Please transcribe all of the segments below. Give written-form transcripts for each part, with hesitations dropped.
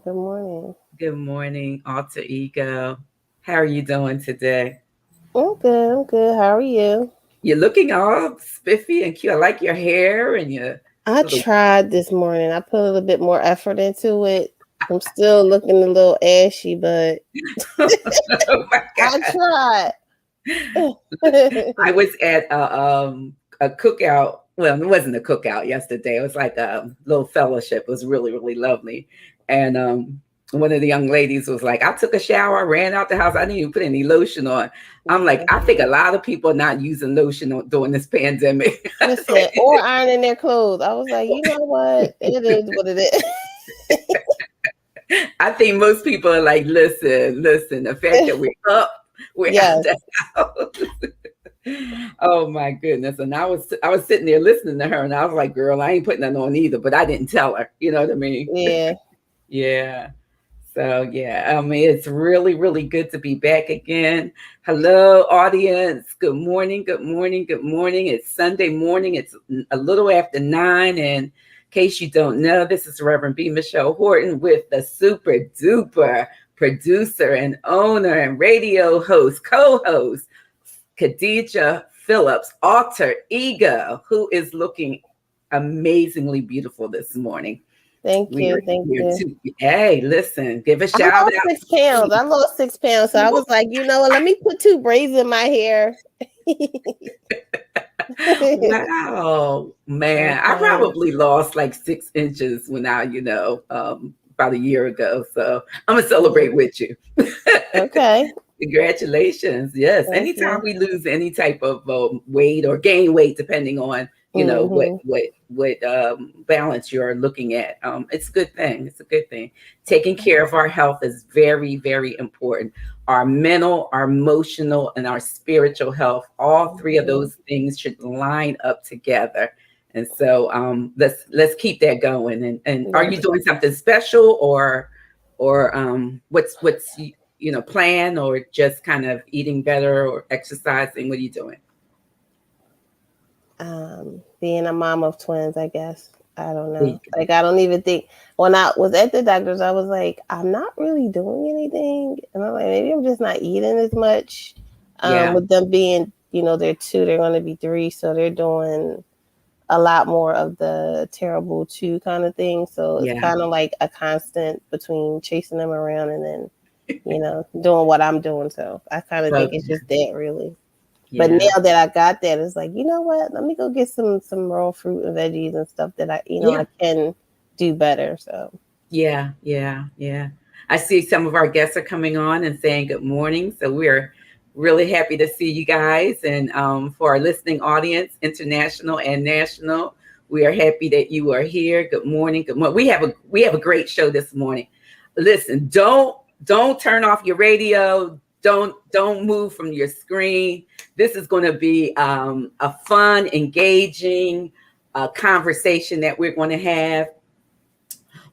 Good morning. Good morning, alter ego. How are you doing today? I'm good. I'm good. How are you? You're looking all spiffy and cute. I like your hair and your I little. tried this morning. I put a little bit more effort into it. I'm still looking a little ashy, but Oh my I God. tried. I was at a cookout. Well, it wasn't a cookout yesterday. It was like a little fellowship. It was really, really lovely. And one of the young ladies was like, I took a shower, ran out the house. I didn't even put any lotion on. I'm like, I think a lot of people are not using lotion during this pandemic. Listen, or ironing their clothes. I was like, you know what? It is what it is. I think most people are like, listen, the fact that we're up, we're out the house. Oh my goodness. And I was sitting there listening to her and I was like, girl, I ain't putting that on either, but I didn't tell her. You know what I mean? Yeah. Yeah. So yeah, I mean, it's really, really good to be back again. Hello, audience. Good morning. Good morning. Good morning. It's Sunday morning. It's a little after 9. And in case you don't know, this is Reverend B. Michelle Horton with the super duper producer and owner and radio host, co-host, Khadijah Phillips, alter ego, who is looking amazingly beautiful this morning. Thank you. Thank you. Hey, listen, give a shout out. 6 pounds. I lost 6 pounds. So I was like, you know what? Let me put 2 braids in my hair. Wow, man. I probably lost like 6 inches when I, about a year ago. So I'm going to celebrate with you. Okay. Congratulations. Yes. Anytime we lose any type of weight or gain weight, depending on, what balance you're looking at. It's a good thing. It's a good thing. Taking care of our health is very, very important. Our mental, our emotional, and our spiritual health, all 3 of those things should line up together. And so let's keep that going. And are you doing something special or what's plan, or just kind of eating better or exercising? What are you doing? Being a mom of twins, I guess. I don't know. Like, I don't even think, when I was at the doctor's, I was like, I'm not really doing anything. And I'm like, maybe I'm just not eating as much. With them being, they're 2, they're going to be 3. So they're doing a lot more of the terrible 2 kind of thing. So it's kind of like a constant between chasing them around and then, doing what I'm doing. So I kind of think it's just that, really. Yeah. But now that I got that, it's like, you know what? Let me go get some raw fruit and veggies and stuff that I can do better. So yeah. I see some of our guests are coming on and saying good morning. So we're really happy to see you guys. And for our listening audience, international and national, we are happy that you are here. Good morning. Good morning. We have a great show this morning. Listen, don't turn off your radio. Don't move from your screen. This is going to be a fun, engaging conversation that we're going to have.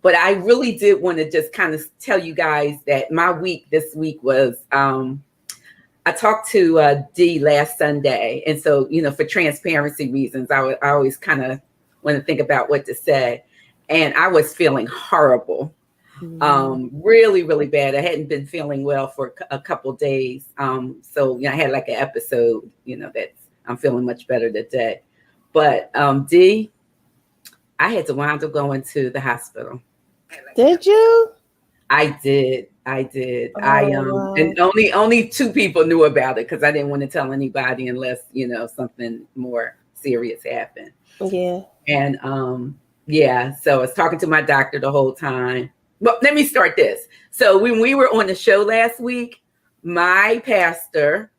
But I really did want to just kind of tell you guys that my week this week was, I talked to Dee last Sunday. And so, for transparency reasons, I always kind of want to think about what to say. And I was feeling horrible. Really, really bad. I hadn't been feeling well for a couple of days. So I had like an episode, I'm feeling much better today. But Dee, I had to wind up going to the hospital. Did you? I did. Oh, Wow. And only 2 people knew about it because I didn't want to tell anybody unless, something more serious happened. Yeah. And so I was talking to my doctor the whole time. Well, let me start this. So when we were on the show last week, my pastor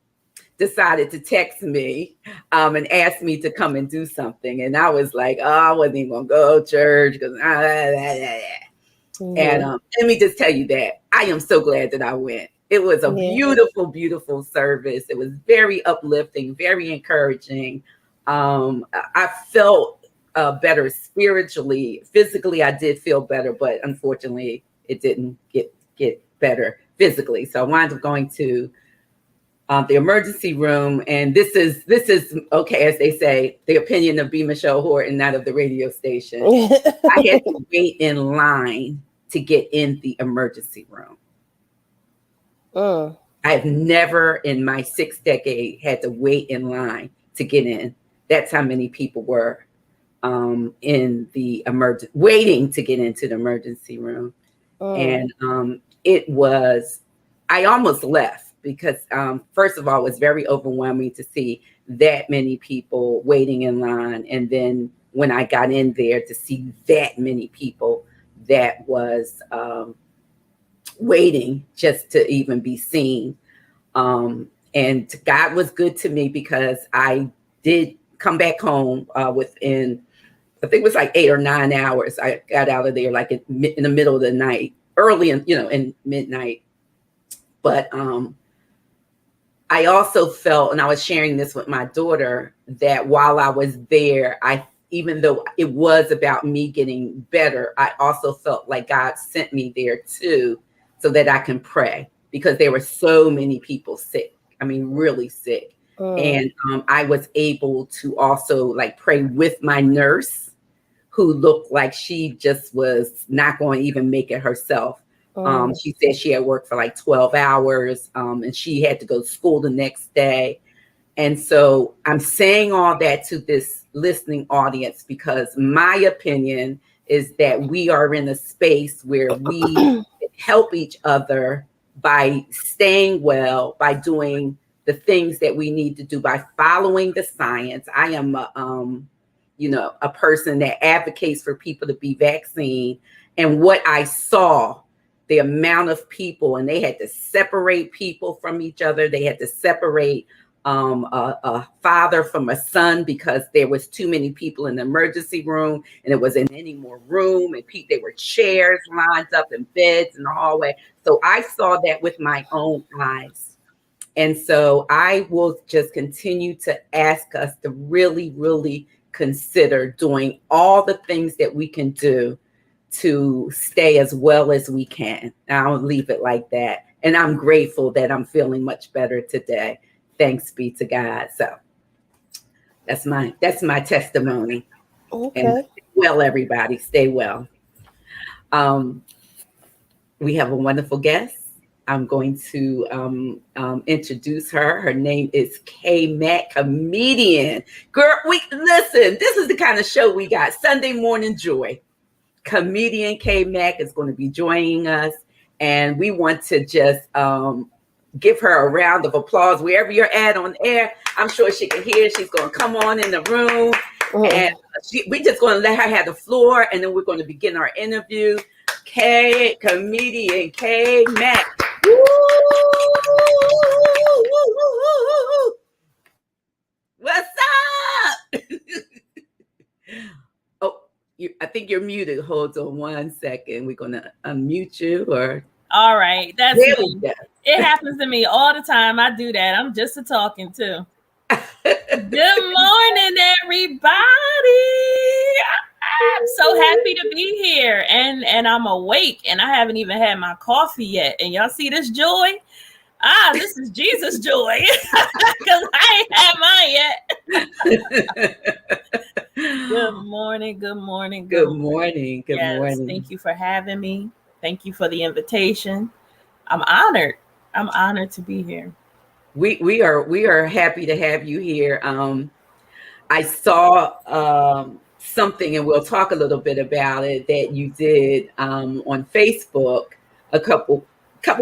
decided to text me and ask me to come and do something. And I was like, I wasn't even going to go to church because And let me just tell you that I am so glad that I went. It was a beautiful, beautiful service. It was very uplifting, very encouraging. I felt better spiritually. Physically, I did feel better, but unfortunately, it didn't get better physically. So I wound up going to the emergency room, and this is okay, as they say, the opinion of B. Michelle Horton, not of the radio station. I had to wait in line to get in the emergency room. Mm. I've never in my 6 decades had to wait in line to get in. That's how many people were in the waiting to get into the emergency room. And it was, I almost left because first of all, it was very overwhelming to see that many people waiting in line. And then when I got in there to see that many people that was waiting just to even be seen. And God was good to me because I did come back home within, I think it was like 8 or 9 hours. I got out of there like in the middle of the night, early in midnight. But I also felt, and I was sharing this with my daughter, that while I was there, even though it was about me getting better, I also felt like God sent me there too, so that I can pray, because there were so many people sick. I mean, really sick. And I was able to also like pray with my nurse, who looked like she just was not going to even make it herself. She said she had worked for like 12 hours and she had to go to school the next day. And so I'm saying all that to this listening audience because my opinion is that we are in a space where we help each other by staying well, by doing the things that we need to do, by following the science. I am a person that advocates for people to be vaccinated. And what I saw, the amount of people, and they had to separate people from each other. They had to separate a father from a son because there was too many people in the emergency room and it wasn't any more room, and there were chairs lined up and beds in the hallway. So I saw that with my own eyes. And so I will just continue to ask us to really, really consider doing all the things that we can do to stay as well as we can. I'll leave it like that. And I'm grateful that I'm feeling much better today. Thanks be to God. So that's my testimony. Okay. And stay well, everybody. Stay well. We have a wonderful guest. I'm going to introduce her. Her name is K-Mack, comedian. Girl, listen, this is the kind of show we got. Sunday morning joy. Comedienne K-Mack is going to be joining us. And we want to just give her a round of applause wherever you're at on air. I'm sure she can hear. She's going to come on in the room. And we're just going to let her have the floor. And then we're going to begin our interview. Comedienne K-Mack. What's up? I think you're muted. Hold on 1 second. We're going to unmute you. All right. That's me. It happens to me all the time. I do that. I'm just talking too. Good morning, everybody. I'm so happy to be here. And I'm awake and I haven't even had my coffee yet. And y'all see this joy? This is Jesus joy. Because I ain't had mine yet. Good morning. Good morning. Thank you for having me. Thank you for the invitation. I'm honored to be here. We are happy to have you here. I saw something, and we'll talk a little bit about it, that you did on Facebook a couple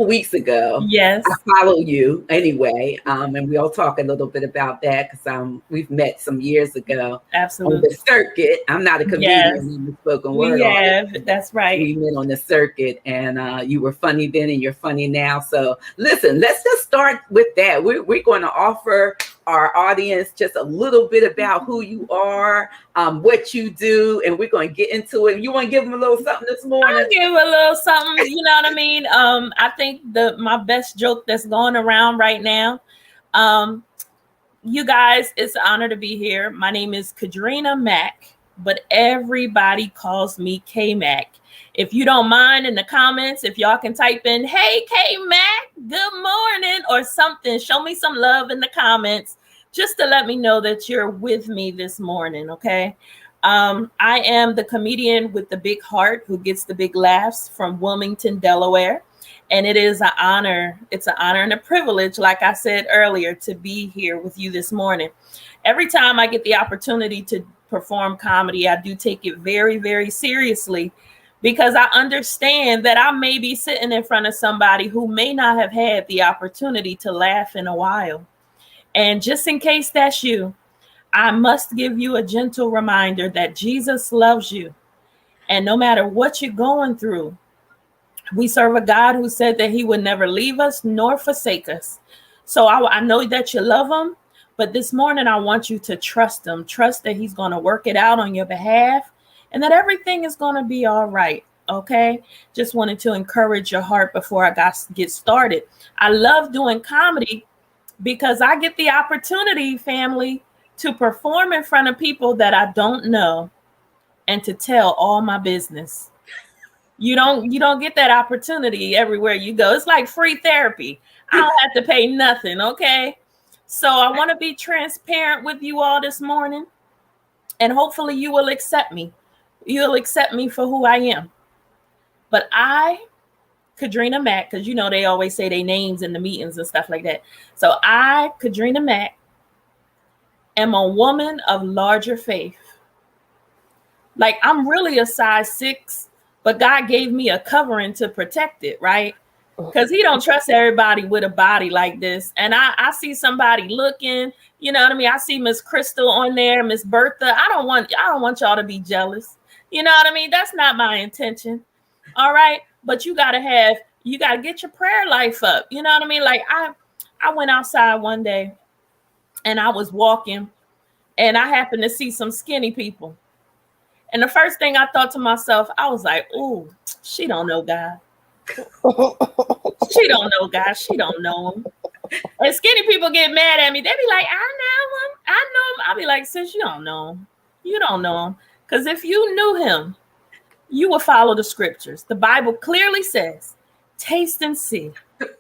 weeks ago. Yes, I follow you anyway, and we'll talk a little bit about that because we've met some years ago. Absolutely. On the circuit. I'm not a comedian in the spoken word. That's right. We met on the circuit, and you were funny then, and you're funny now. So listen, let's just start with that. We're going to offer our audience just a little bit about who you are, what you do, and we're going to get into it. You want to give them a little something this morning? I'll give a little something. You know what I mean? I think my best joke that's going around right now. You guys, it's an honor to be here. My name is Kadrina Mack, but everybody calls me K-Mack. If you don't mind, in the comments, if y'all can type in, "Hey, K-Mack, good morning," or something, show me some love in the comments, just to let me know that you're with me this morning, okay? I am the comedian with the big heart who gets the big laughs from Wilmington, Delaware. And it is an honor. It's an honor and a privilege, like I said earlier, to be here with you this morning. Every time I get the opportunity to perform comedy, I do take it very, very seriously, because I understand that I may be sitting in front of somebody who may not have had the opportunity to laugh in a while. And just in case that's you, I must give you a gentle reminder that Jesus loves you. And no matter what you're going through, we serve a God who said that he would never leave us nor forsake us. So I know that you love him, but this morning I want you to trust him. Trust that he's going to work it out on your behalf and that everything is going to be all right. Okay. Just wanted to encourage your heart before I get started. I love doing comedy because I get the opportunity, family, to perform in front of people that I don't know and to tell all my business. You don't get that opportunity everywhere you go. It's like free therapy. I don't have to pay nothing. Okay. So I want to be transparent with you all this morning, and hopefully you will accept me. You'll accept me for who I am. But I, Comedienne Mack, because you know they always say their names in the meetings and stuff like that. So I, Comedienne Mack, am a woman of larger faith. Like, I'm really a size 6, but God gave me a covering to protect it, right? Because he don't trust everybody with a body like this. And I see somebody looking, you know what I mean? I see Miss Crystal on there, Miss Bertha. I don't want y'all to be jealous. You know what I mean? That's not my intention. All right. But you gotta get your prayer life up. You know what I mean? Like I went outside one day and I was walking and I happened to see some skinny people. And the first thing I thought to myself, I was like, ooh, she don't know God. She don't know God. She don't know him. And skinny people get mad at me. They be like, I know him. I know him. I'll be like, sis, you don't know him. You don't know him. Because if you knew him, you would follow the scriptures. The Bible clearly says, taste and see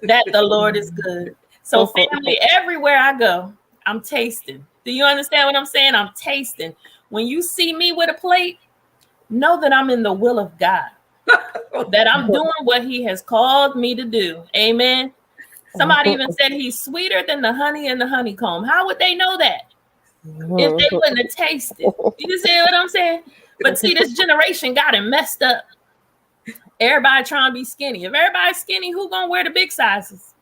that the Lord is good. So family, everywhere I go, I'm tasting. Do you understand what I'm saying? I'm tasting. When you see me with a plate, know that I'm in the will of God. That I'm doing what he has called me to do. Amen. Somebody even said he's sweeter than the honey and the honeycomb. How would they know that if they wouldn't have tasted? You see what I'm saying? But see, this generation got it messed up. Everybody trying to be skinny. If everybody's skinny, who gonna wear the big sizes?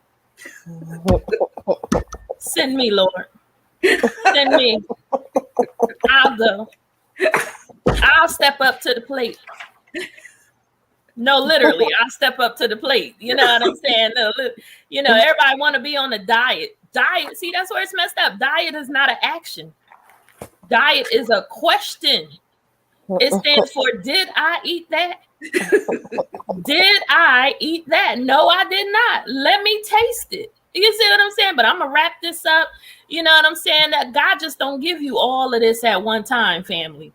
Send me, Lord. Send me. I'll go. I'll step up to the plate. No, literally, I'll step up to the plate. You know what I'm saying? No, you know, everybody want to be on a diet. Diet, see, that's where it's messed up. Diet is not an action. Diet is a question. It stands for, did I eat that? Did I eat that? No, I did not. Let me taste it. You see what I'm saying? But I'm going to wrap this up. You know what I'm saying? That God just don't give you all of this at one time, family.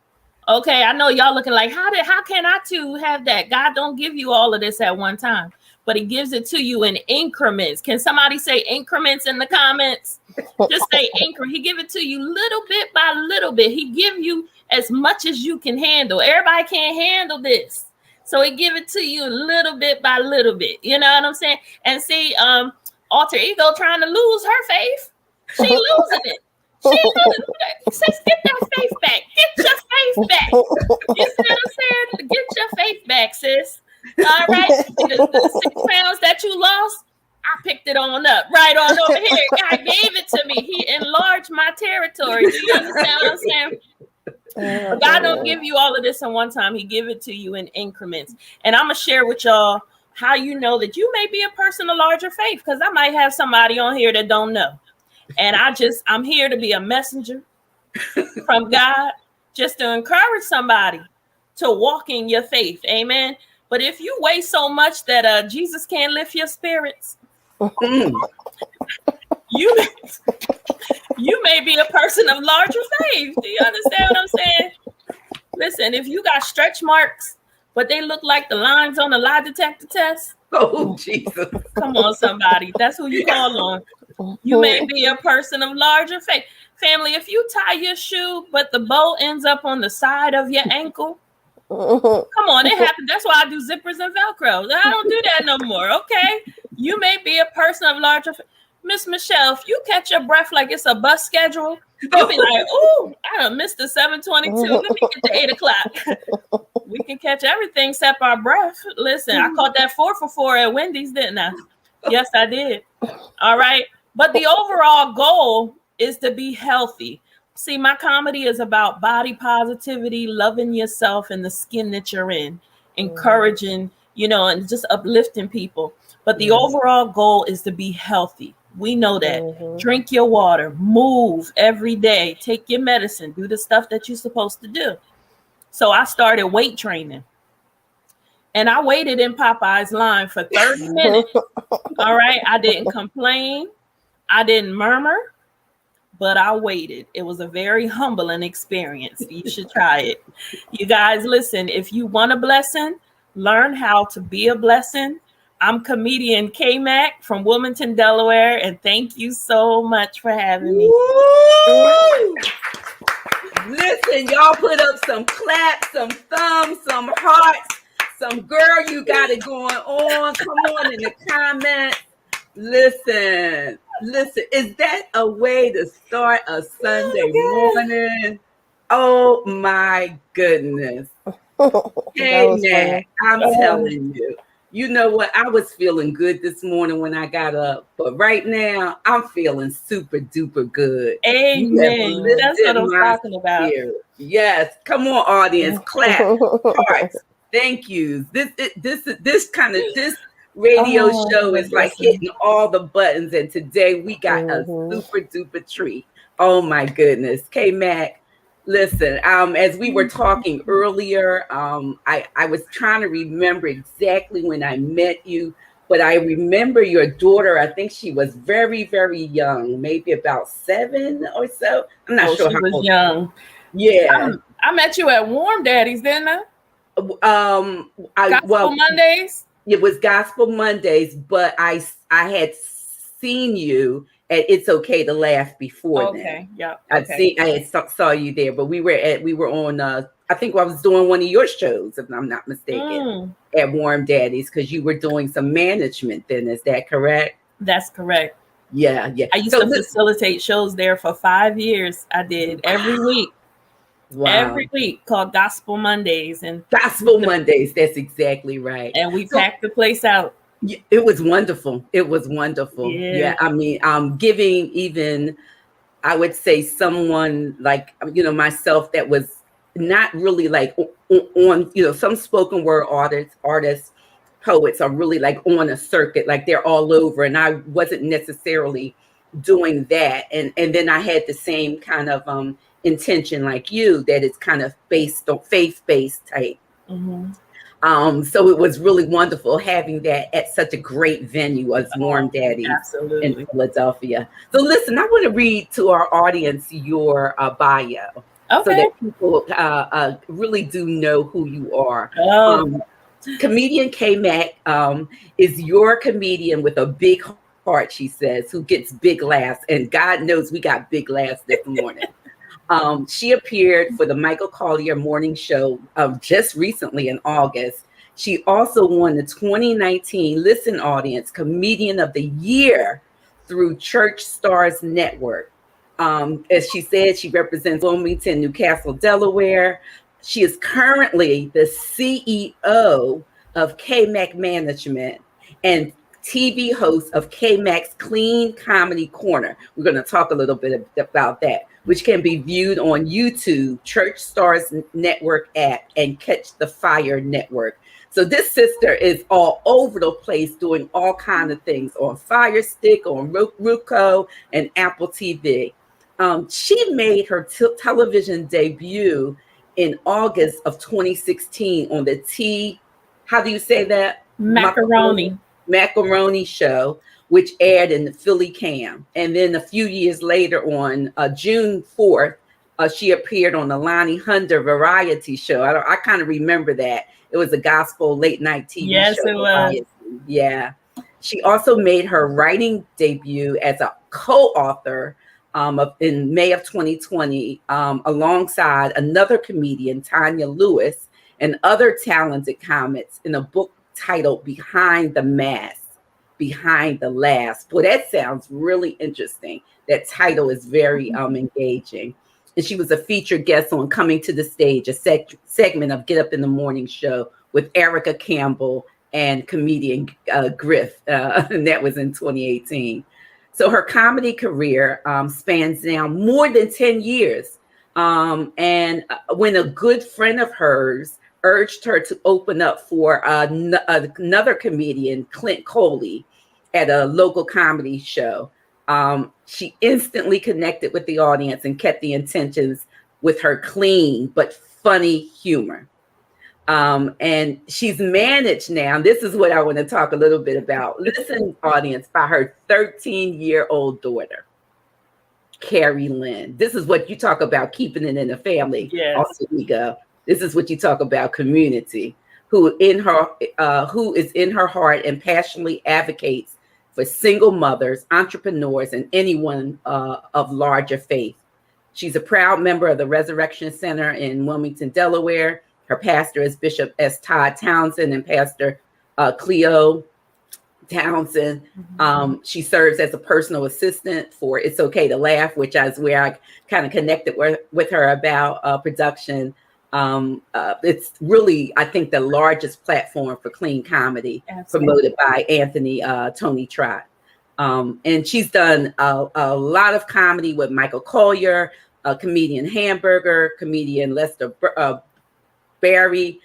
Okay, I know y'all looking like, how can I too have that? God don't give you all of this at one time, but he gives it to you in increments. Can somebody say increments in the comments? Just say increment. He give it to you little bit by little bit. He give you as much as you can handle. Everybody can't handle this. So he give it to you little bit by little bit. You know what I'm saying? And see, alter ego trying to lose her faith. She losing it. Sis, get that faith back. Get your faith back. You see what I'm saying? Get your faith back, sis. All right. The 6 pounds that you lost, I picked it on up. Right on over here. God gave it to me. He enlarged my territory. Do you understand what I'm saying? But God don't give you all of this in one time. He give it to you in increments. And I'm going to share with y'all how you know that you may be a person of larger faith, because I might have somebody on here that don't know. And I'm here to be a messenger from God, just to encourage somebody to walk in your faith. Amen. But if you weigh so much that Jesus can't lift your spirits, you may be a person of larger faith. Do you understand what I'm saying? Listen, if you got stretch marks, but they look like the lines on the lie detector test. Oh, Jesus. Come on, somebody. That's who you call on. You may be a person of larger faith. family, if you tie your shoe, but the bow ends up on the side of your ankle, come on, it happens. That's why I do zippers and Velcro. I don't do that no more. Okay. You may be a person of larger. Miss Michelle, if you catch your breath like it's a bus schedule, you'll be like, "Ooh, I done missed the 7:22. Let me get to 8 o'clock." We can catch everything except our breath. Listen, I caught that 4 for 4 at Wendy's, didn't I? Yes, I did. All right. But the overall goal is to be healthy. See, my comedy is about body positivity, loving yourself and the skin that you're in, encouraging, and just uplifting people. But the overall goal is to be healthy. We know that. Drink your water, move every day, take your medicine, do the stuff that you're supposed to do. So I started weight training. And I waited in Popeye's line for 30 minutes. All right. I didn't complain. I didn't murmur, but I waited. It was a very humbling experience. You should try it. You guys, listen, if you want a blessing, learn how to be a blessing. I'm Comedienne K-Mack from Wilmington, Delaware, and thank you so much for having me. Woo! Listen, y'all put up some claps, some thumbs, some hearts, some girl, you got it going on. Come on in the comments. Listen, is that a way to start a Sunday morning? Oh my goodness. K-Mack, I'm telling you. You know what? I was feeling good this morning when I got up, but right now I'm feeling super duper good. Amen. That's what I'm talking about. Yes. Come on, audience. Clap. Hearts. Thank you. This radio show is like hitting all the buttons, and today we got a super duper treat. Oh my goodness. K-Mack. Listen, as we were talking earlier, I was trying to remember exactly when I met you, but I remember your daughter. I think she was very, very young, maybe about 7 or so. I'm not sure she how was old. Young. Yeah. I met you at Warm Daddies, didn't I? Gospel Mondays? It was Gospel Mondays, but I had seen you at It's Okay to Laugh before then. Yeah. I saw you there, but we were on I think I was doing one of your shows, if I'm not mistaken, at Warm Daddies, because you were doing some management then. Is that correct? That's correct. Yeah. I used to facilitate shows there for 5 years. I did every week. Wow. Every week, called Gospel Mondays. And Gospel Mondays, that's exactly right. And we packed the place out. It was wonderful. It was wonderful. Yeah. I mean, giving even, I would say, someone like, myself that was not really like on, some spoken word artists, poets are really like on a circuit, like they're all over. And I wasn't necessarily doing that. And then I had the same kind of intention like you, that it's kind of based on faith-based type. So it was really wonderful having that at such a great venue as Warm Daddies in Philadelphia. So listen, I want to read to our audience your bio, so that people really do know who you are. Comedienne K-Mack is your comedian with a big heart, she says, who gets big laughs. And God knows we got big laughs this morning. She appeared for the Michael Colyar morning show just recently in August. She also won the 2019 Listen Audience Comedian of the Year through Church Stars Network. As she said, she represents Wilmington, Castle Delaware. She is currently the CEO of KMack Management and TV host of KMack's Clean Comedy Corner. We're going to talk a little bit about that, which can be viewed on YouTube, Church Stars Network app, and Catch the Fire Network. So this sister is all over the place doing all kinds of things on FireStick, on Roku and Apple TV. She made her television debut in August of 2016 on the Tee, how do you say that? Macoroni Show, which aired in the PhillyCam. And then a few years later, on June 4th, she appeared on the Lonnie Hunter Variety Show. I kind of remember that. It was a gospel late night TV show. Yes, it was. Yeah. She also made her writing debut as a co-author in May of 2020, alongside another comedian, Tanya Lewis, and other talented comics in a book titled Behind the Mask, Behind the Last. Well, that sounds really interesting. That title is very engaging. And she was a featured guest on Coming to the Stage, a segment of Get Up in the Morning show with Erica Campbell and comedian Griff, and that was in 2018. So her comedy career spans now more than 10 years. And when a good friend of hers urged her to open up for another comedian, Clint Coley, at a local comedy show, she instantly connected with the audience and kept the intentions with her clean but funny humor. And she's managed now. This is what I want to talk a little bit about. Listen, audience, by her 13-year-old daughter, Carrie Lynn. This is what you talk about keeping it in the family. Yes. Also, Ego. This is what you talk about community, who is in her heart and passionately advocates for single mothers, entrepreneurs, and anyone of larger faith. She's a proud member of the Resurrection Center in Wilmington, Delaware. Her pastor is Bishop S. Todd Townsend and Pastor Cleo Townsend. She serves as a personal assistant for It's Okay to Laugh, which is where I kind of connected with her about production. It's really, I think, the largest platform for clean comedy. Absolutely. Promoted by Anthony Tony Trott. And she's done a lot of comedy with Michael Colyar, comedian Hamburger, comedian Lester Barry,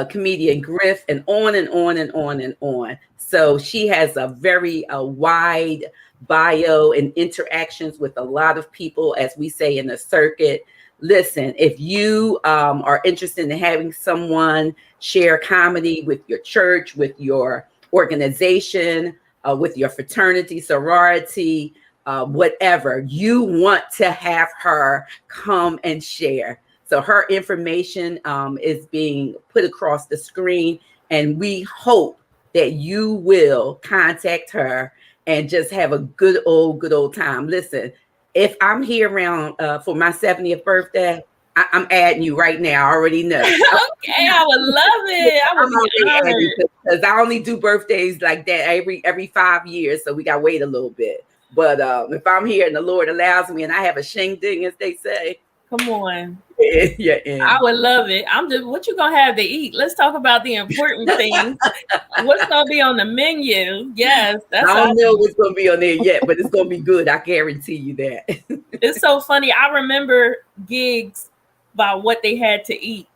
comedian Griff, and on and on and on and on. So she has a very wide bio and interactions with a lot of people, as we say in the circuit. Listen, if you are interested in having someone share comedy with your church, with your organization, with your fraternity, sorority, whatever, you want to have her come and share. So her information is being put across the screen, and we hope that you will contact her and just have a good old time. Listen, if I'm here around for my 70th birthday, I'm adding you right now. I already know. Okay, I would love it. I would be honored. Because I only do birthdays like that every 5 years, so we got to wait a little bit. But if I'm here and the Lord allows me, and I have a shing ding, as they say. Come on. Yeah. I would love it. What you gonna have to eat? Let's talk about the important things. What's gonna be on the menu? Yes, I don't know what's gonna be on there yet, but it's gonna be good. I guarantee you that. It's so funny. I remember gigs by what they had to eat.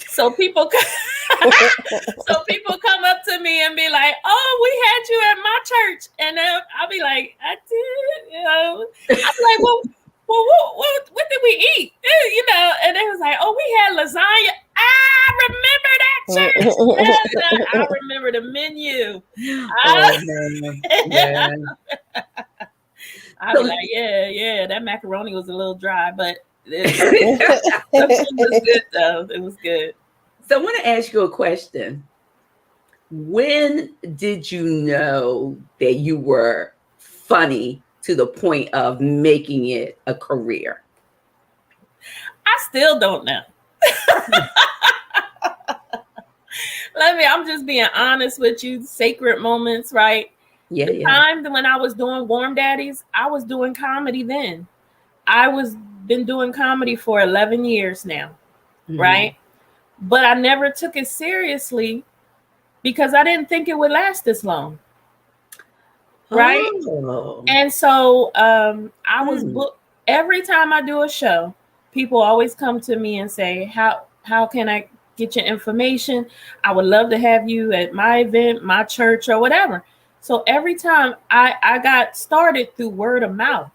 So people come up to me and be like, "Oh, we had you at my church," and then I'll be like, "I did," you know. I'm like, "Well, what did we eat?" You know, and they was like, "Oh, we had lasagna." I remember that church. Yes, I remember the menu. I was like, yeah, that macaroni was a little dry, but it was good though. It was good. So I want to ask you a question. When did you know that you were funny to the point of making it a career? I still don't know. I'm just being honest with you. Sacred moments, right? Yeah. The time when I was doing Warm Daddies, I was doing comedy then. Been doing comedy for 11 years now, right? But I never took it seriously because I didn't think it would last this long. Right. Oh. And so I was booked every time I do a show. People always come to me and say, how can I get your information? I would love to have you at my event, my church, or whatever. So every time I got started through word of mouth,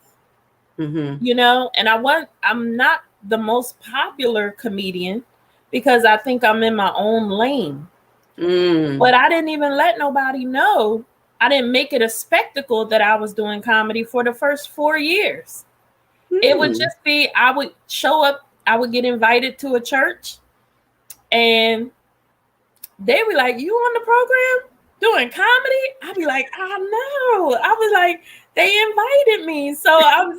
you know, and I'm not the most popular comedian because I think I'm in my own lane, but I didn't even let nobody know. I didn't make it a spectacle that I was doing comedy for the first 4 years. It would just be, I would show up, I would get invited to a church and they were like, "You on the program?" doing comedy? I'd be like, I know. I was like, they invited me. So I'm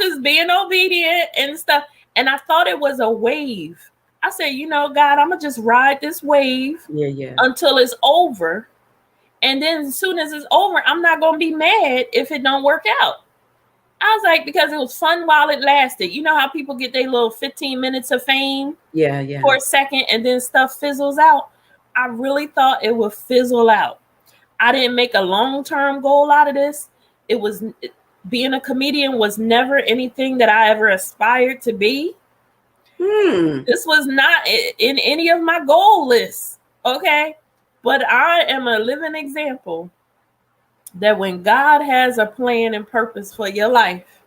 just being obedient and stuff. And I thought it was a wave. I said, you know, God, I'm gonna just ride this wave until it's over. And then as soon as it's over, I'm not gonna be mad if it don't work out. I was like, because it was fun while it lasted. You know how people get their little 15 minutes of fame for a second and then stuff fizzles out? I really thought it would fizzle out. I didn't make a long-term goal out of this. Being a comedian was never anything that I ever aspired to be. This was not in any of my goal lists. Okay. But I am a living example that when God has a plan and purpose for your life,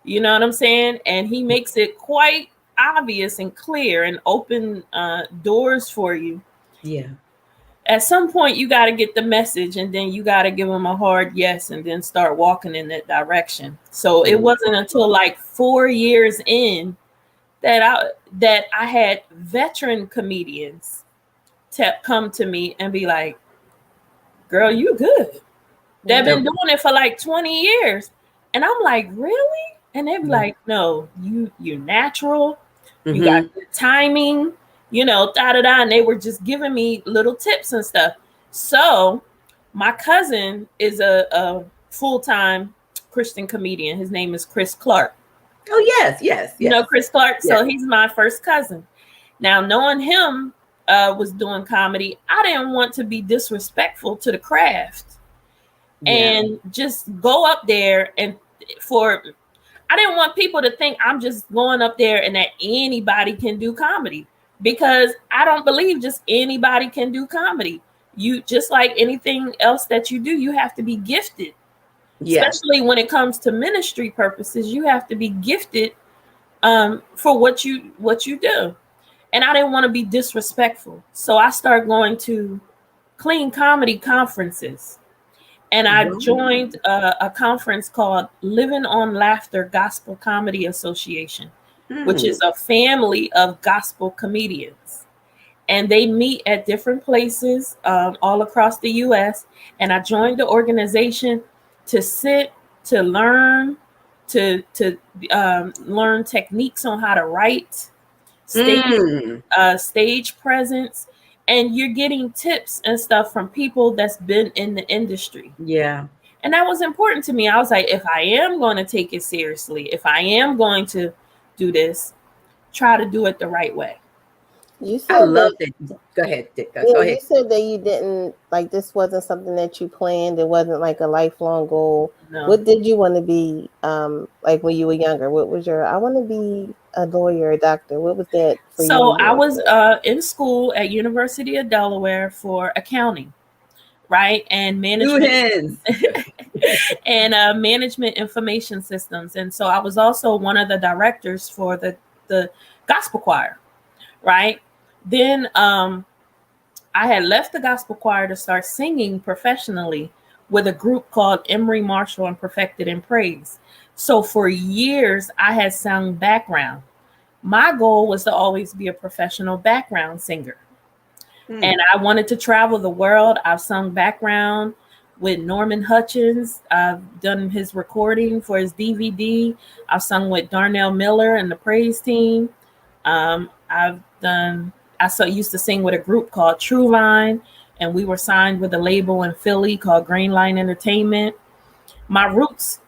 you know what I'm saying? And he makes it quite obvious and clear and open doors for you. Yeah. At some point, you got to get the message, and then you got to give them a hard yes, and then start walking in that direction. So it wasn't until like 4 years in that I had veteran comedians come to me and be like, girl, you good. They've been doing it for like 20 years. And I'm like, really? And they'd be like, no, you're natural. You got good timing, you know, da-da-da. And they were just giving me little tips and stuff. So my cousin is a full-time Christian comedian. His name is Chris Clark. Oh, yes. You know Chris Clark? Yes. So he's my first cousin. Now, knowing him was doing comedy, I didn't want to be disrespectful to the craft and just go up there I didn't want people to think I'm just going up there and that anybody can do comedy, because I don't believe just anybody can do comedy. You just like anything else that you do, you have to be gifted. Especially when it comes to ministry purposes, you have to be gifted for what you do. And I didn't want to be disrespectful. So I started going to clean comedy conferences. And I joined a conference called Living on Laughter Gospel Comedy Association, which is a family of gospel comedians. And they meet at different places all across the U.S. And I joined the organization to sit, to learn, to learn techniques on how to write, stage presence. And you're getting tips and stuff from people that's been in the industry. Yeah. And that was important to me. I was like, if I am going to take it seriously, if I am going to do this, try to do it the right way. You said I love that. Go ahead, Dick. Go ahead. You said that you didn't, like, this wasn't something that you planned. It wasn't like a lifelong goal. No. What did you want to be like when you were younger? What was I want to be a lawyer, a doctor. What was that for you? So I was in school at University of Delaware for accounting, right? And management and management information systems. And so I was also one of the directors for the gospel choir, right? Then I had left the gospel choir to start singing professionally with a group called Emery Marshall and Perfected in Praise. So for years, I had sung background. My goal was to always be a professional background singer. And I wanted to travel the world. I've sung background with Norman Hutchins. I've done his recording for his DVD. I've sung with Darnell Miller and the Praise Team. I used to sing with a group called True Vine, and we were signed with a label in Philly called Green Line Entertainment. My roots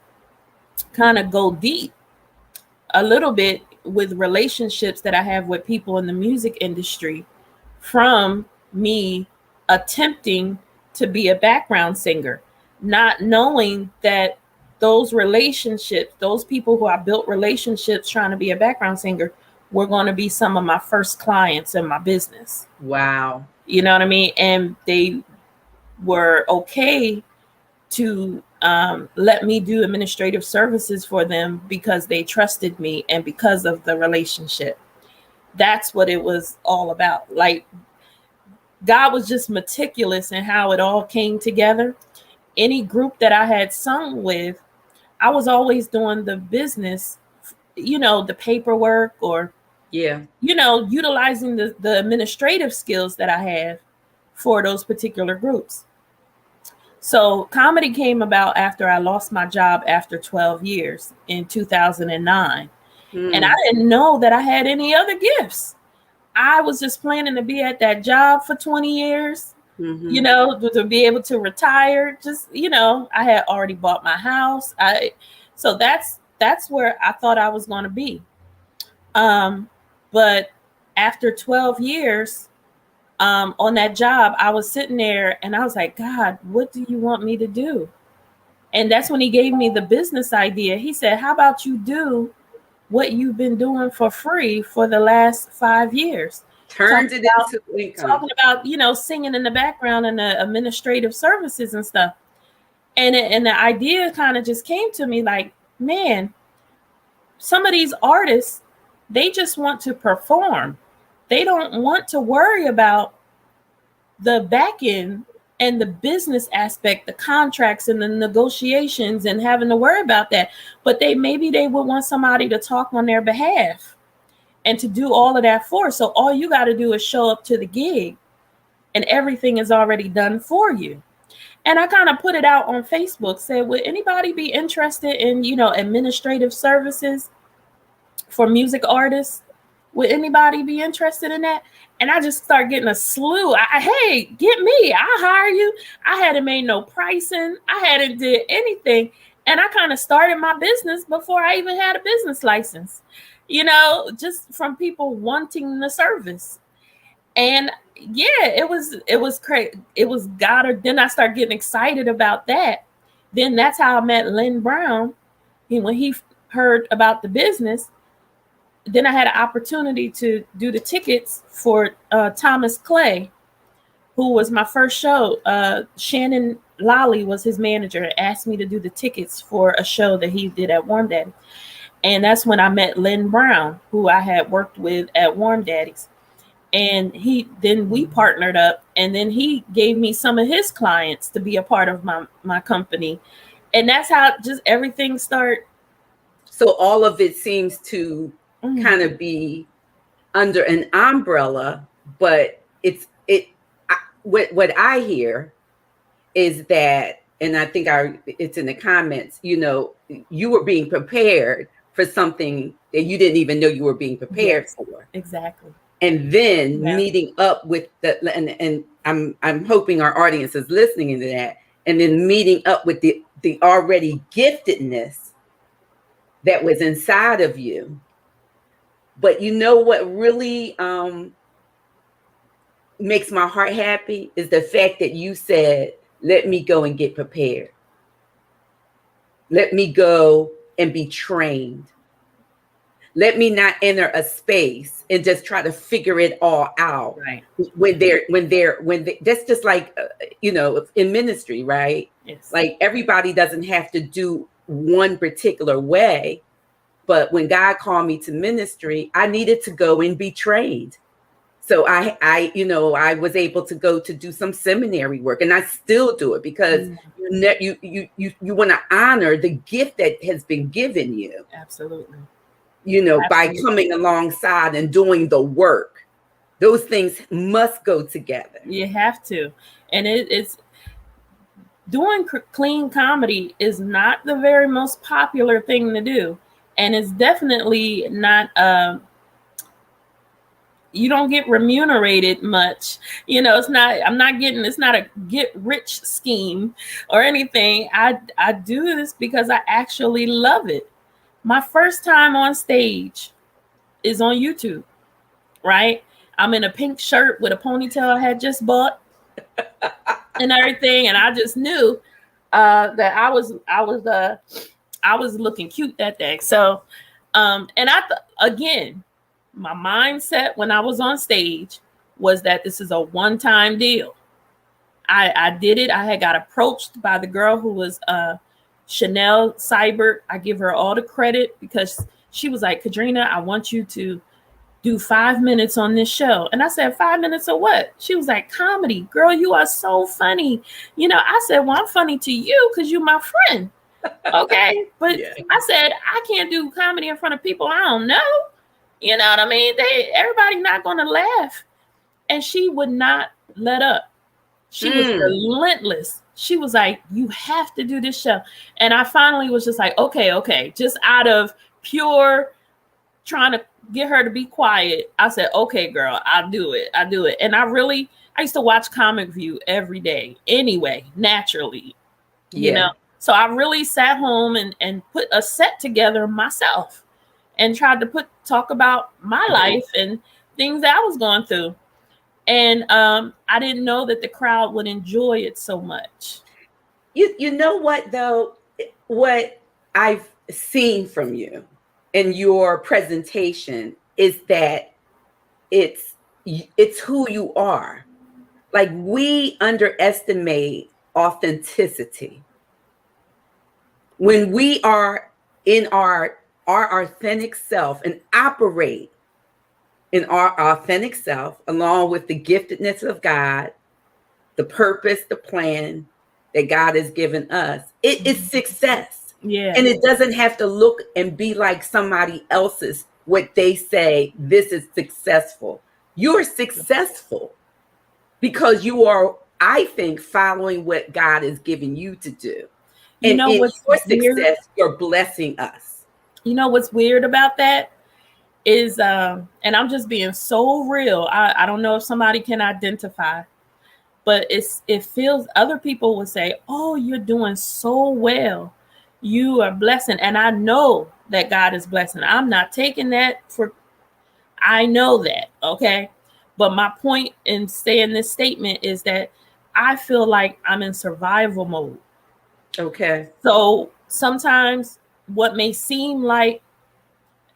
kind of go deep a little bit with relationships that I have with people in the music industry from me attempting to be a background singer, not knowing that those relationships, those people who I built relationships trying to be a background singer, were going to be some of my first clients in my business. Wow. You know what I mean? And they were okay to let me do administrative services for them because they trusted me and because of the relationship. That's what it was all about. Like, God was just meticulous in how it all came together. Any group that I had sung with, I was always doing the business, the paperwork or, utilizing the administrative skills that I have for those particular groups. So comedy came about after I lost my job after 12 years in 2009. And I didn't know that I had any other gifts. I was just planning to be at that job for 20 years, you know, to be able to retire. Just, you know, I had already bought my house. So that's where I thought I was going to be. But after 12 years on that job, I was sitting there and I was like, God, what do you want me to do? And that's when he gave me the business idea. He said, how about you do what you've been doing for free for the last 5 years? Turned it into income. Talking about, you know, singing in the background and the administrative services and stuff. And the idea kind of just came to me like, man, some of these artists, they just want to perform. They don't want to worry about the back end and the business aspect, the contracts and the negotiations and having to worry about that. But maybe they would want somebody to talk on their behalf and to do all of that for. So all you got to do is show up to the gig and everything is already done for you. And I kind of put it out on Facebook, said, would anybody be interested in, you know, administrative services for music artists? Would anybody be interested in that? And I just start getting a slew. Hey, get me. I'll hire you. I hadn't made no pricing. I hadn't did anything. And I kind of started my business before I even had a business license, you know, just from people wanting the service. And yeah, it was crazy. It was God. Then I started getting excited about that. Then that's how I met Lynn Brown. When he heard about the business, then I had an opportunity to do the tickets for Thomas Clay, who was my first show. Shannon Lally was his manager and asked me to do the tickets for a show that he did at Warm Daddy. And that's when I met Lynn Brown, who I had worked with at Warm Daddy's. And then we partnered up, and then he gave me some of his clients to be a part of my company. And that's how just everything started. So all of it seems to kind of be under an umbrella, but what I hear is that, and I think it's in the comments, you know, you were being prepared for something that you didn't even know you were being prepared for. Exactly. And then meeting up with and I'm hoping our audience is listening to that, and then meeting up with the already giftedness that was inside of you. But you know what really makes my heart happy is the fact that you said, let me go and get prepared. Let me go and be trained. Let me not enter a space and just try to figure it all out. Right. When that's just like, you know, in ministry, right? Yes. Like everybody doesn't have to do one particular way. But when God called me to ministry, I needed to go and be trained. So I was able to go to do some seminary work, and I still do it because you want to honor the gift that has been given you. Absolutely. You know, by coming alongside and doing the work. Those things must go together. You have to. And it's doing clean comedy is not the very most popular thing to do. And it's definitely not, you don't get remunerated much. You know, it's not a get rich scheme or anything. I do this because I actually love it. My first time on stage is on YouTube, right? I'm in a pink shirt with a ponytail I had just bought and everything. And I just knew that I was looking cute that day. So, and again, my mindset when I was on stage was that this is a one-time deal. I did it. I had got approached by the girl who was Chanel Seibert. I give her all the credit because she was like, Kadrina, I want you to do 5 minutes on this show. And I said, 5 minutes of what? She was like, comedy. Girl, you are so funny. You know, I said, well, I'm funny to you because you're my friend. Okay. But yeah. I said, I can't do comedy in front of people I don't know. You know what I mean? Everybody's not going to laugh. And she would not let up. She was relentless. She was like, you have to do this show. And I finally was just like, okay. Just out of pure trying to get her to be quiet, I said, okay, girl, I'll do it. And I used to watch Comic View every day anyway, naturally, you know? So I really sat home and put a set together myself and tried to talk about my life and things that I was going through. And I didn't know that the crowd would enjoy it so much. You know what, though? What I've seen from you in your presentation is that it's who you are. Like, we underestimate authenticity. When we are in our authentic self and operate in our authentic self, along with the giftedness of God, the purpose, the plan that God has given us, it is success. Yeah. And it doesn't have to look and be like somebody else's, what they say, this is successful. You're successful because you are, I think, following what God has given you to do. You and know in what's your weird? success, you're blessing us. You know what's weird about that is, and I'm just being so real. I don't know if somebody can identify, but it feels, other people would say, oh, you're doing so well. You are blessing. And I know that God is blessing. I'm not taking that I know that. Okay. But my point in saying this statement is that I feel like I'm in survival mode. Okay. So sometimes what may seem like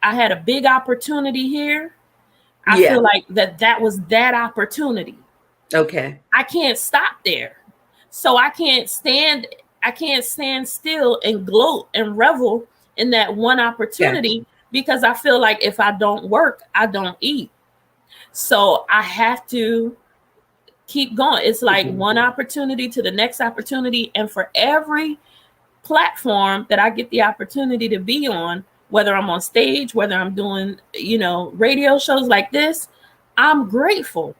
I had a big opportunity here, I feel like that was that opportunity. Okay. I can't stop there. So I can't stand still and gloat and revel in that one opportunity because I feel like if I don't work, I don't eat. So I have to keep going. It's like one opportunity to the next opportunity. And for every platform that I get the opportunity to be on, whether I'm on stage, whether I'm doing, radio shows like this, I'm grateful.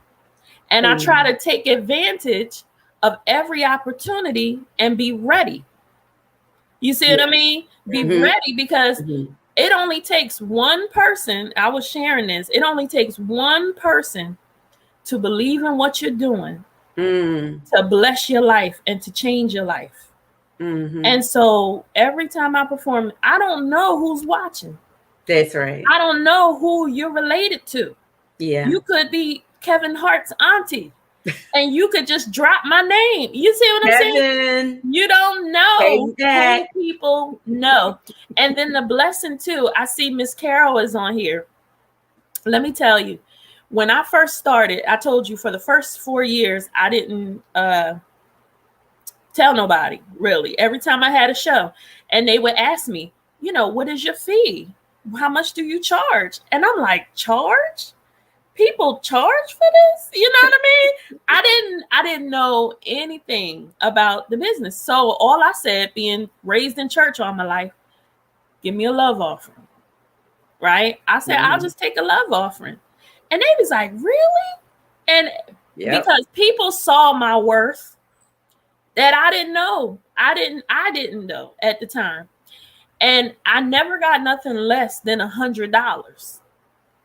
And I try to take advantage of every opportunity and be ready. You see what I mean? Be ready because it only takes one person. I was sharing this. It only takes one person to believe in what you're doing, to bless your life and to change your life. And so every time I perform, I don't know who's watching. That's right. I don't know who you're related to. Yeah. You could be Kevin Hart's auntie and you could just drop my name. You see what I'm saying? You don't know who people know. And then the blessing too, I see Miss Carol is on here. Let me tell you, when I first started, I told you for the first 4 years, I didn't tell nobody really. Every time I had a show and they would ask me, what is your fee? How much do you charge? And I'm like, charge? People charge for this? You know what I mean? I didn't know anything about the business. So all I said, being raised in church all my life, give me a love offering. Right? I said, I'll just take a love offering. And they was like, really? And because people saw my worth that I didn't know. I didn't know at the time. And I never got nothing less than $100.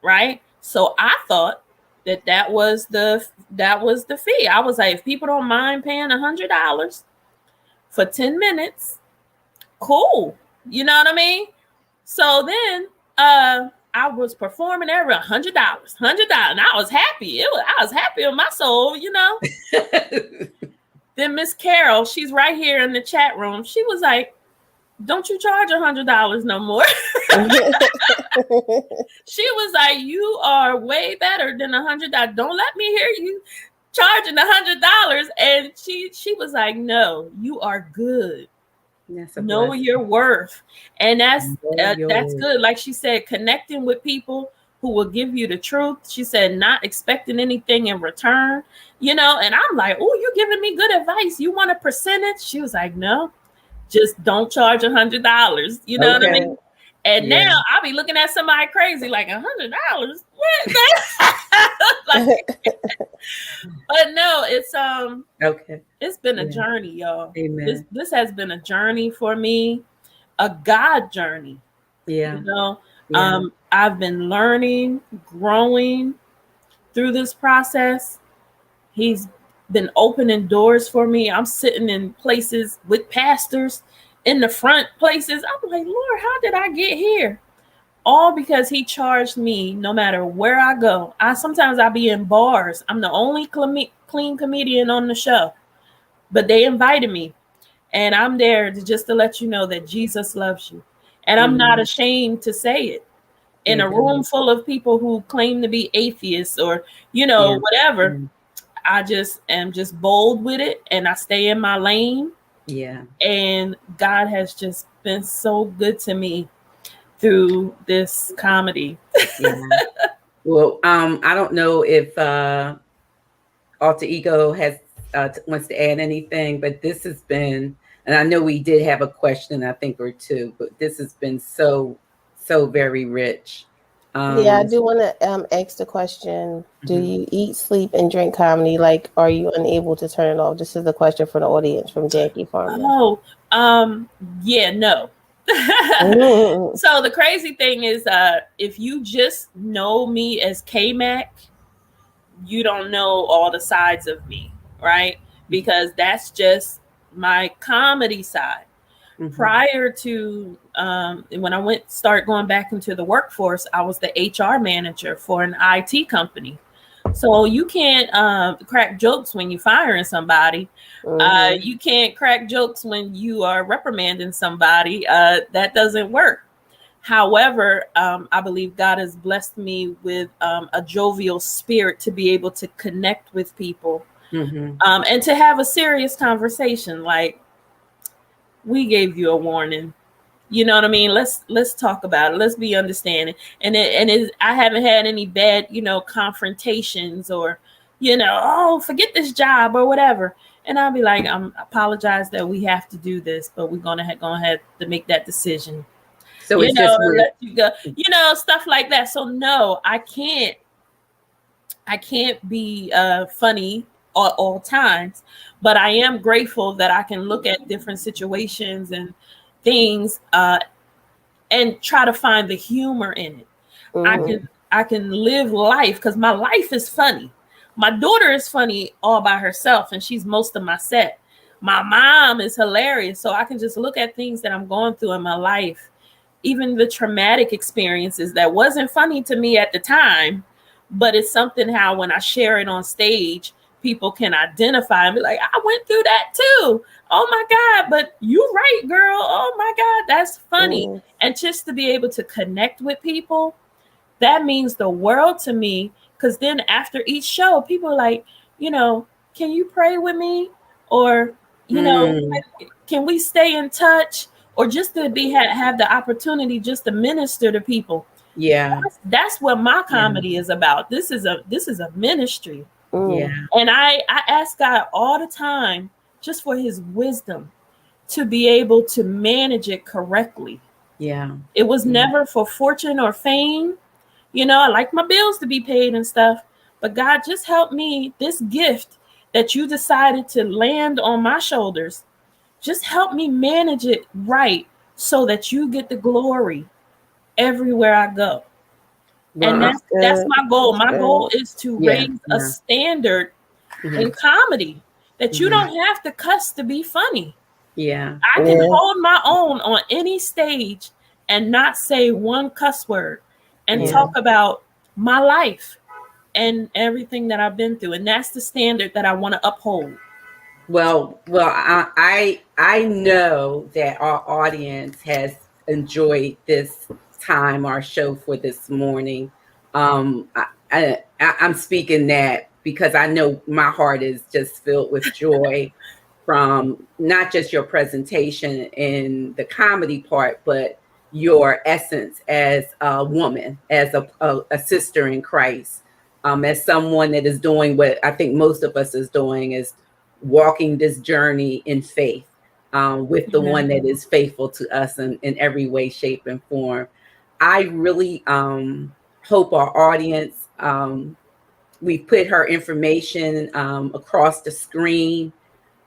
Right? So I thought that was the fee. I was like, if people don't mind paying $100 for 10 minutes, cool. You know what I mean? So then I was performing every $100, and I was happy. I was happy in my soul, Then Miss Carol, she's right here in the chat room. She was like, don't you charge $100 no more? She was like, you are way better than $100. Don't let me hear you charging $100. And she was like, no, you are good. Know your worth. And that's good. Like she said, connecting with people who will give you the truth. She said, not expecting anything in return, and I'm like, oh, you're giving me good advice. You want a percentage? She was like, no, just don't charge $100. You know what I mean? And now I'll be looking at somebody crazy, like $100. What? But no, it's okay. It's been a journey, y'all. Amen. This has been a journey for me, a God journey. Yeah. You know, I've been learning, growing through this process. He's been opening doors for me. I'm sitting in places with pastors in the front places. I'm like, Lord, how did I get here? All because he charged me no matter where I go. Sometimes I'll be in bars. I'm the only clean comedian on the show, but they invited me, and I'm there to let you know that Jesus loves you. And I'm not ashamed to say it. In a room full of people who claim to be atheists or, whatever, I just am just bold with it, and I stay in my lane. Yeah. And God has just been so good to me through this comedy. Yeah. Well, I don't know if Alter Ego wants to add anything, but this has been, and I know we did have a question, I think, or two, but this has been so very rich. Yeah, I do want to ask the question, do you eat, sleep, and drink comedy? Like, are you unable to turn it off? This is a question from the audience from Jackie Farmer. Yeah, no. So the crazy thing is, if you just know me as K-Mack, you don't know all the sides of me, right? Because that's just my comedy side. Prior to when I started going back into the workforce, I was the HR manager for an IT company. So you can't crack jokes when you're firing somebody. You can't crack jokes when you are reprimanding somebody. That doesn't work. However, I believe God has blessed me with a jovial spirit to be able to connect with people and to have a serious conversation. Like, we gave you a warning. You know what I mean? Let's talk about it. Let's be understanding. And I haven't had any bad, confrontations or, oh, forget this job or whatever. And I'll be like, I apologize that we have to do this, but we're gonna have to make that decision. So it's just let you go, stuff like that. So no, I can't be funny at all times, but I am grateful that I can look at different situations and things and try to find the humor in it. I can live life because my life is funny. My daughter is funny all by herself, and she's most of my set. My mom is hilarious, so I can just look at things that I'm going through in my life, even the traumatic experiences that wasn't funny to me at the time, but it's something how when I share it on stage, people can identify and be like, I went through that too. Oh my God, but you right, girl. Oh my God, that's funny. And just to be able to connect with people, that means the world to me. Because then after each show, people are like, can you pray with me? Or, can we stay in touch? Or just to have the opportunity just to minister to people. Yeah. That's what my comedy is about. This is a ministry. Yeah. And I ask God all the time just for his wisdom to be able to manage it correctly. Yeah. It was never for fortune or fame. I like my bills to be paid and stuff, but God, just help me, this gift that you decided to land on my shoulders, just help me manage it right so that you get the glory everywhere I go. Well, and that's my goal. My goal is to raise a standard in comedy that you don't have to cuss to be funny. Yeah. I can hold my own on any stage and not say one cuss word and talk about my life and everything that I've been through. And that's the standard that I want to uphold. Well, I know that our audience has enjoyed this time, our show for this morning. I'm speaking that because I know my heart is just filled with joy from not just your presentation in the comedy part, but your essence as a woman, as a sister in Christ, as someone that is doing what I think most of us is doing, is walking this journey in faith with the one that is faithful to us in every way, shape, and form. I really hope our audience we put her information across the screen.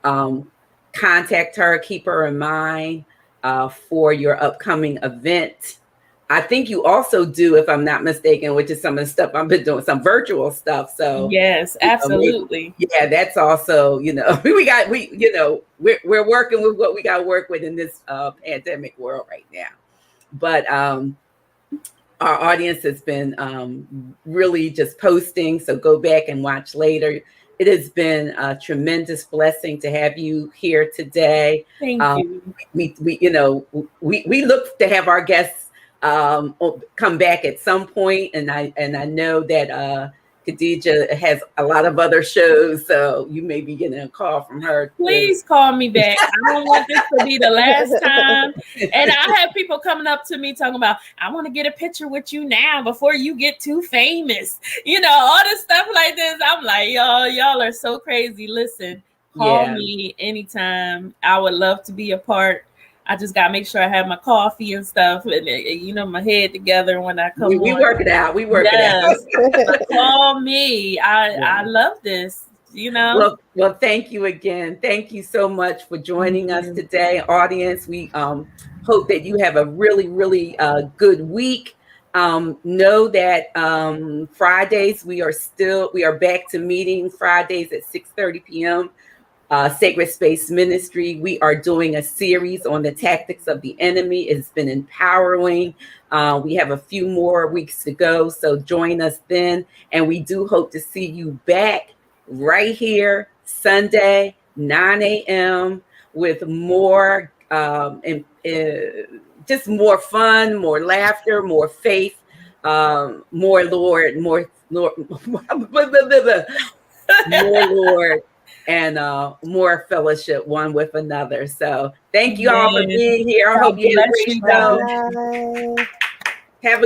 Contact her, keep her in mind for your upcoming event. I think you also do, if I'm not mistaken, which is some of the stuff I've been doing, some virtual stuff. So yes, absolutely. Yeah, that's also, we're working with what we got to work with in this pandemic world right now. But our audience has been really just posting. So go back and watch later. It has been a tremendous blessing to have you here today. Thank you. We look to have our guests come back at some point, and I know that Khadija has a lot of other shows, so you may be getting a call from her. Please call me back. I don't want this to be the last time. And I have people coming up to me talking about, I want to get a picture with you now before you get too famous. All this stuff like this. I'm like, y'all are so crazy. Listen, call me anytime. I would love to be a part. I just got to make sure I have my coffee and stuff and, my head together when I come We work it out. We work it out. Call me. I love this, Well, thank you again. Thank you so much for joining us today, audience. We hope that you have a really, really good week. Know that Fridays, we are back to meeting Fridays at 6:30 p.m. Sacred Space Ministry. We are doing a series on the tactics of the enemy. It's been empowering. We have a few more weeks to go, so join us then. And we do hope to see you back right here Sunday, 9 a.m. with more just more fun, more laughter, more faith, more Lord, more Lord. And more fellowship one with another. So thank you all for being here. I hope you had a great show.